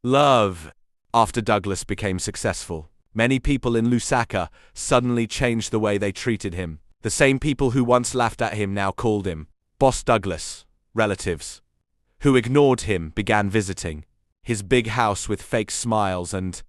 Love. After Douglas became successful, many people in Lusaka suddenly changed the way they treated him. The same people who once laughed at him now called him Boss Douglas. Relatives who ignored him began visiting his big house with fake smiles and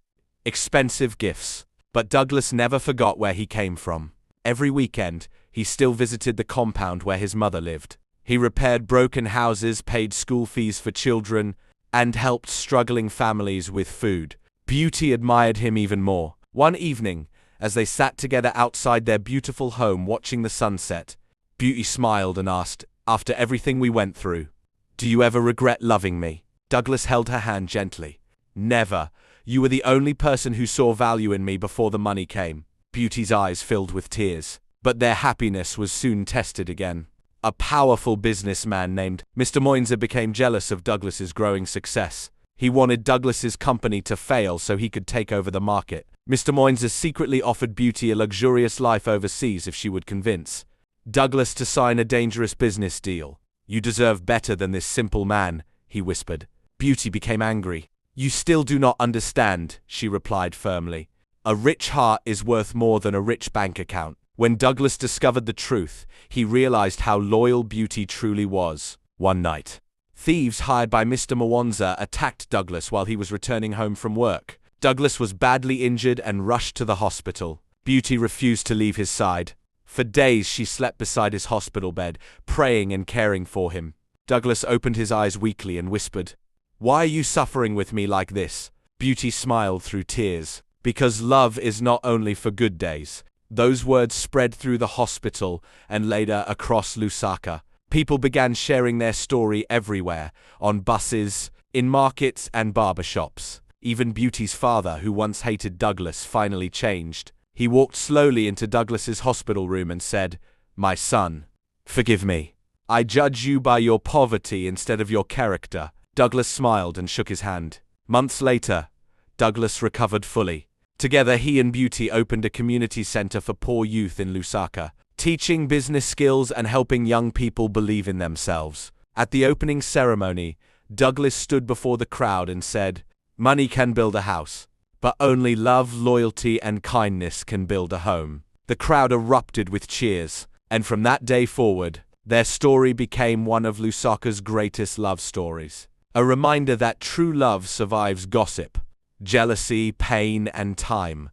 expensive gifts. But Douglas never forgot where he came from. Every weekend, he still visited the compound where his mother lived. He repaired broken houses, paid school fees for children, and helped struggling families with food. Beauty admired him even more. One evening, as they sat together outside their beautiful home watching the sunset, Beauty smiled and asked, "After everything we went through, do you ever regret loving me?" Douglas held her hand gently. "Never. You were the only person who saw value in me before the money came." Beauty's eyes filled with tears, but their happiness was soon tested again. A powerful businessman named Mr. Moinzer became jealous of Douglas's growing success. He wanted Douglas's company to fail so he could take over the market. Mr. Moinzer secretly offered Beauty a luxurious life overseas if she would convince Douglas to sign a dangerous business deal. "You deserve better than this simple man," he whispered. Beauty became angry. "You still do not understand," she replied firmly. "A rich heart is worth more than a rich bank account." When Douglas discovered the truth, he realized how loyal Beauty truly was. One night, thieves hired by Mr. Mwanza attacked Douglas while he was returning home from work. Douglas was badly injured and rushed to the hospital. Beauty refused to leave his side. For days she slept beside his hospital bed, praying and caring for him. Douglas opened his eyes weakly and whispered, "Why are you suffering with me like this?" Beauty smiled through tears. "Because love is not only for good days." Those words spread through the hospital and later across Lusaka. People began sharing their story everywhere, on buses, in markets and barbershops. Even Beauty's father, who once hated Douglas, finally changed. He walked slowly into Douglas's hospital room and said, "My son, forgive me. I judge you by your poverty instead of your character." Douglas smiled and shook his hand. Months later, Douglas recovered fully. Together, he and Beauty opened a community center for poor youth in Lusaka, teaching business skills and helping young people believe in themselves. At the opening ceremony, Douglas stood before the crowd and said, "Money can build a house, but only love, loyalty, and kindness can build a home." The crowd erupted with cheers, and from that day forward, their story became one of Lusaka's greatest love stories. A reminder that true love survives gossip, jealousy, pain, and time.